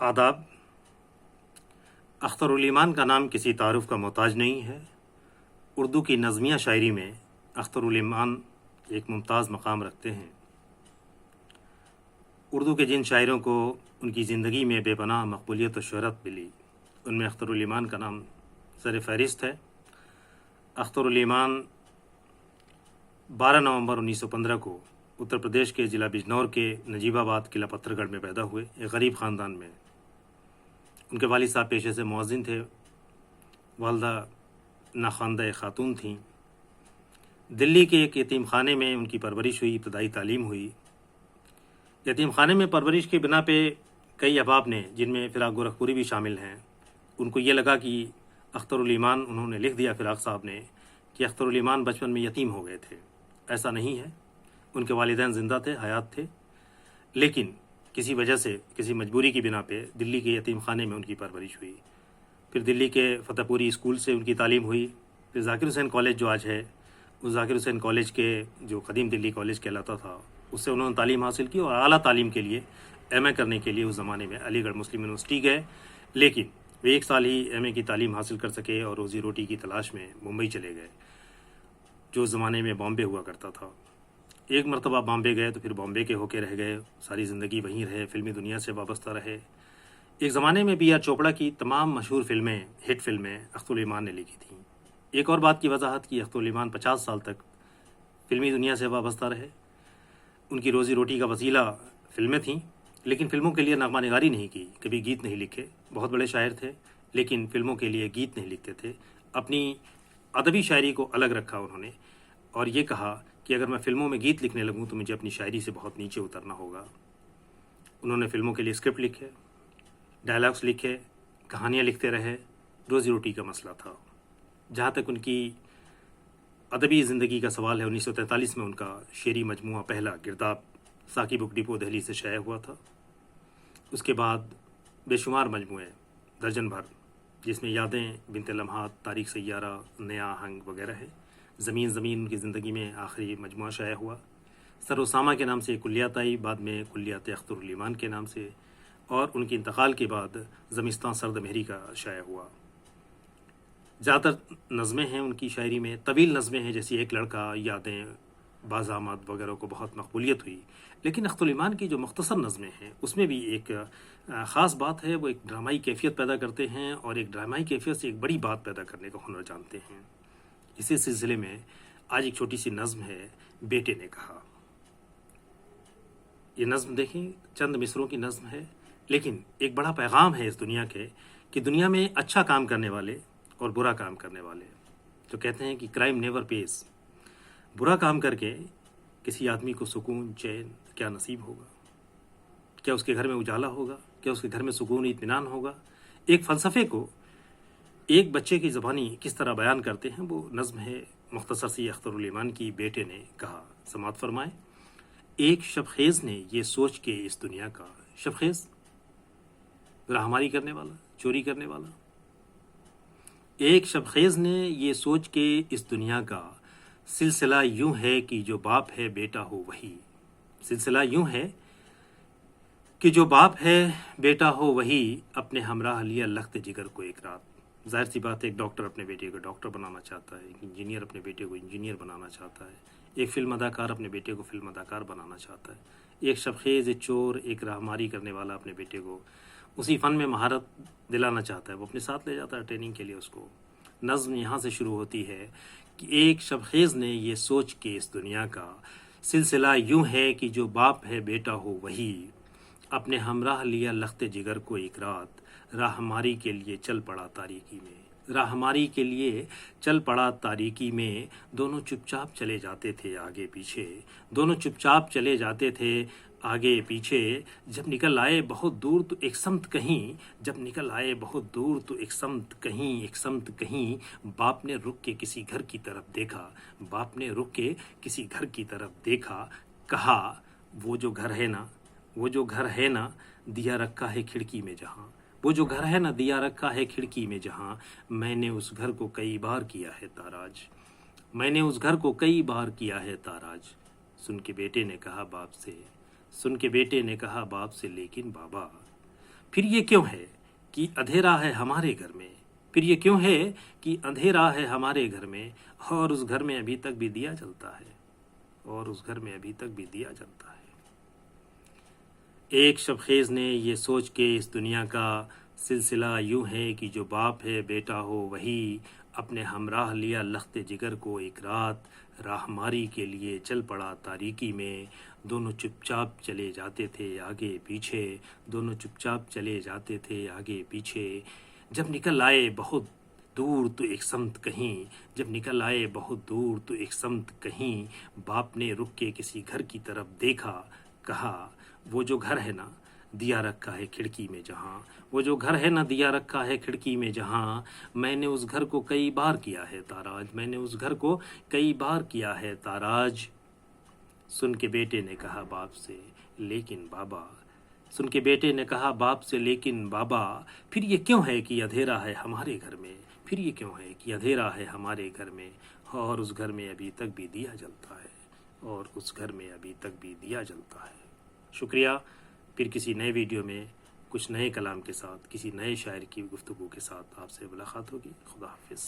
आदाब। अख्तरुल ईमान का नाम किसी तारुफ का मोहताज नहीं है। उर्दू की नज़मिया शायरी में अख्तरुल ईमान एक मुमताज़ मकाम रखते हैं। उर्दू के जिन शायरों को उनकी ज़िंदगी में बेपनाह मकबूलियत और शोहरत मिली, उनमें अख्तरुल ईमान का नाम सर फहरिस्त है। अख्तरुल ईमान 12 नवंबर 1915 को उत्तर प्रदेश के ज़िला बिजनौर के नजीबाबाद किला पत्थरगढ़ में पैदा हुए एक गरीब ख़ानदान में। उनके वालिद साहब पेशे से मुअज़्ज़िन थे, वालदा नाख़्वानदा ख़ातून थीं। दिल्ली के एक यतीम खाने में उनकी परवरिश हुई, इब्तदाई तालीम हुई। यतीम खाने में परवरिश के बिना पे कई अहबाब ने, जिनमें फ़िराक गोरखपुरी भी शामिल हैं, उनको ये लगा कि अख्तरुल ईमान, उन्होंने लिख दिया फ़िराक साहब ने कि अख्तरुल ईमान बचपन में यतीम हो गए थे। ऐसा नहीं है, उनके वालिदैन ज़िंदा थे, हयात थे, लेकिन किसी वजह से, किसी मजबूरी की बिना पे दिल्ली के यतीम खाने में उनकी परवरिश हुई। फिर दिल्ली के फ़तेहपुरी स्कूल से उनकी तालीम हुई। फिर ज़ाकिर हुसैन कॉलेज जो आज है, उस ज़ाकिर हुसैन कॉलेज के, जो कदीम दिल्ली कॉलेज कहलाता था, उससे उन्होंने तालीम हासिल की और आला तालीम के लिए एमए करने के लिए उस ज़माने में अलीगढ़ मुस्लिम यूनिवर्सिटी गए। लेकिन वे 1 साल ही एमए की तालीम हासिल कर सके और रोज़ी रोटी की तलाश में मुंबई चले गए, जो उस ज़माने में बॉम्बे हुआ करता था। एक मरतबा बॉम्बे गए तो फिर बॉम्बे के होके रह गए, सारी ज़िंदगी वहीं रहे, फिल्मी दुनिया से वाबस्ता रहे। एक ज़माने में B.R. चोपड़ा की तमाम मशहूर फ़िल्में, हिट फ़िल्में अख्तरुल ईमान ने लिखी थीं। एक और बात की वजाहत की, अख्तरुल ईमान 50 साल तक फिल्मी दुनिया से वाबस्ता रहे। उनकी रोज़ी रोटी का वसीला फ़िल्में थीं, लेकिन फ़िल्मों के लिए नग़मा निगारी नहीं की, कभी गीत नहीं लिखे। बहुत बड़े शायर थे, लेकिन फ़िल्मों के लिए गीत नहीं लिखते थे। अपनी अदबी शायरी को अलग रखा उन्होंने और ये कहा कि अगर मैं फ़िल्मों में गीत लिखने लगूं तो मुझे अपनी शायरी से बहुत नीचे उतरना होगा। उन्होंने फ़िल्मों के लिए स्क्रिप्ट लिखे, डायलॉग्स लिखे, कहानियाँ लिखते रहे। रोज़ी रोटी का मसला था। जहाँ तक उनकी अदबी ज़िंदगी का सवाल है, 1943 में उनका शेरी मजमुआ पहला गिरदाब साकी बुक डिपो दिल्ली से शाया हुआ था। उसके बाद बेशुमार मजमुए, दर्जन भर, जिसमें यादें, बिन्ते लम्हात, तारीख सैयारा, नया आहंग वगैरह है। ज़मीन ज़मीन उनकी ज़िंदगी में आखिरी मजमुआ शाया हुआ। सर उसामा के नाम से कुल्लियात आई, बाद में कुल्लियात अख्तरुल ईमान के नाम से, और उनके इंतकाल के बाद ज़मिस्तान सर्द मेहरी का शाया हुआ। ज़्यादातर नज़में हैं उनकी शायरी में, तवील नज़में हैं, जैसी एक लड़का, यादें, बाज़ामद वगैरह को बहुत मकबूलियत हुई। लेकिन अख्तरुल ईमान की जो मुख्तसर नज़में हैं, उसमें भी एक ख़ास बात है, वो एक ड्रामाई कैफियत पैदा करते हैं और एक ड्रामाई कैफियत से एक बड़ी बात पैदा करने का हुनर जानते हैं। इसी सिलसिले में आज एक छोटी सी नज़्म है, बेटे ने कहा। ये नज़्म देखें, चंद मिसरों की नज़्म है, लेकिन एक बड़ा पैगाम है इस दुनिया के कि दुनिया में अच्छा काम करने वाले और बुरा काम करने वाले, जो कहते हैं कि क्राइम नेवर पेस, बुरा काम करके किसी आदमी को सुकून, चैन क्या नसीब होगा? क्या उसके घर में उजाला होगा? क्या उसके घर में सुकून, इत्मीनान होगा? एक फ़लसफ़े को एक बच्चे की ज़बानी किस तरह बयान करते हैं, वो नज़्म है मुख्तसर सी अख्तरुल ईमान की, बेटे ने कहा। समात फरमाए। एक शबखेज़ ने ये सोच के इस दुनिया का, शबखेज़ राहमारी करने वाला, चोरी करने वाला, एक शबखेज़ ने ये सोच के इस दुनिया का, सिलसिला यूं है कि जो बाप है बेटा हो वही। सिलसिला यूं है कि जो बाप है बेटा हो वही, अपने हमराह लिया लख्त जिगर को एक रात। जाहिर सी बात है, एक डॉक्टर अपने बेटे को डॉक्टर बनाना चाहता है, एक इंजीनियर अपने बेटे को इंजीनियर बनाना चाहता है, एक फ़िल्म अदाकार अपने बेटे को फ़िल्म अदाकार बनाना चाहता है। एक शबखेज़, एक चोर, एक राहमारी करने वाला अपने बेटे को उसी फ़न में महारत दिलाना चाहता है, वो अपने साथ ले जाता है ट्रेनिंग के लिए उसको। नज़्म यहाँ से शुरू होती है कि एक शबखेज़ ने ये सोच के इस दुनिया का, सिलसिला यूं है कि जो बाप है बेटा हो वही, अपने हमराह लिया लख्त जिगर को एक रात, राहमारी के लिए चल पड़ा तारीकी में। राहमारी के लिए चल पड़ा तारीकी में, दोनों चुपचाप चले जाते थे आगे पीछे, दोनों चुपचाप चले जाते थे आगे पीछे। जब निकल आए बहुत दूर तो एक समत कहीं, जब निकल आए बहुत दूर तो एक समत कहीं, एक समत कहीं। बाप ने रुक के किसी घर की तरफ देखा, बाप ने रुक के किसी घर की तरफ देखा, कहा वो जो घर है ना, वो जो घर है ना, दिया रखा है खिड़की में जहाँ, वो जो घर है ना, दिया रखा है खिड़की में जहाँ। मैंने उस घर को कई बार किया है ताराज, मैंने उस घर को कई बार किया है ताराज। सुन के बेटे ने कहा बाप से, सुन के बेटे ने कहा बाप से, लेकिन बाबा پھر یہ کیوں ہے کہ اندھیرا ہے ہمارے گھر میں، پھر یہ کیوں ہے کہ اندھیرا ہے ہمارے گھر میں، اور اس گھر میں ابھی تک بھی دیا جلتا ہے، اور اس گھر میں ابھی تک بھی دیا جلتا ہے۔ ایک شب خیز نے یہ سوچ کے اس دنیا کا سلسلہ یوں ہے کہ جو باپ ہے بیٹا ہو وہی اپنے ہمراہ لیا لخت جگر کو، ایک رات راہماری کے لیے چل پڑا تاریکی میں، دونوں چپ چاپ چلے جاتے تھے آگے پیچھے، دونوں چپ چاپ چلے جاتے تھے آگے پیچھے، جب نکل آئے بہت دور تو ایک سمت کہیں، جب نکل آئے بہت دور تو ایک سمت کہیں، باپ نے رک کے کسی گھر کی طرف دیکھا، کہا وہ جو گھر ہے نا دیا رکھا ہے کھڑکی میں جہاں، وہ جو گھر ہے نا دیا رکھا ہے کھڑکی میں جہاں، میں نے اس گھر کو کئی بار کیا ہے تاراج، میں نے اس گھر کو کئی بار کیا ہے تاراج۔ سن کے بیٹے نے کہا باپ سے لیکن بابا، سن کے بیٹے نے کہا باپ سے لیکن بابا، پھر یہ کیوں ہے کہ اندھیرا ہے ہمارے گھر میں، پھر یہ کیوں ہے کہ اندھیرا ہے ہمارے گھر میں، اور اس گھر میں ابھی تک بھی دیا جلتا ہے، اور اس گھر میں ابھی تک بھی دیا جلتا ہے۔ شکریہ۔ پھر کسی نئے ویڈیو میں کچھ نئے کلام کے ساتھ، کسی نئے شاعر کی گفتگو کے ساتھ آپ سے ملاقات ہوگی۔ خدا حافظ۔